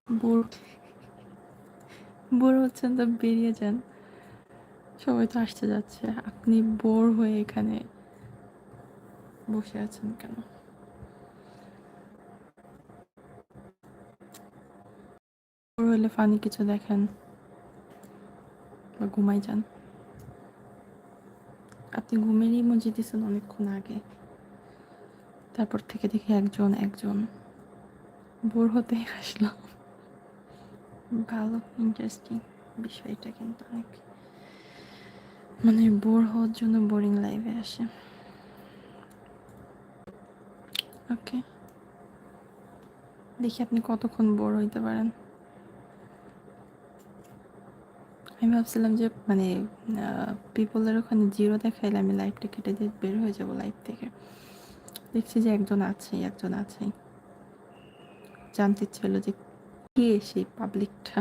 Bore bore হচ্ছেন তো বেরিয়ে যান। সবাই তো আসতে যাচ্ছে, আপনি বোর হয়ে এখানে বসে আছেন কেন? বোর হলে ফানি কিছু দেখেন বা ঘুমাই যান। আপনি ঘুমের ইমোজি দিয়েছেন অনেকক্ষণ আগে, তারপর থেকে দেখি একজন একজন। বোর হতে আসলো। ভালো, ইন্টারেস্টিং বিষয়টা, কিন্তু অনেক মানে বোর হওয়ার জন্য বোরিং লাইভে আসে। ওকে, দেখি আপনি কতক্ষণ বোর হইতে পারেন। আমি ভাবছিলাম যে মানে পিপলের ওখানে জিরো দেখাইলে আমি লাইভটা কেটে দিয়ে বের হয়ে যাব লাইভ থেকে। দেখছি যে একজন আছেই, একজন আছেই। জানতে ইচ্ছে হলো যে কে সেই পাবলিকটা।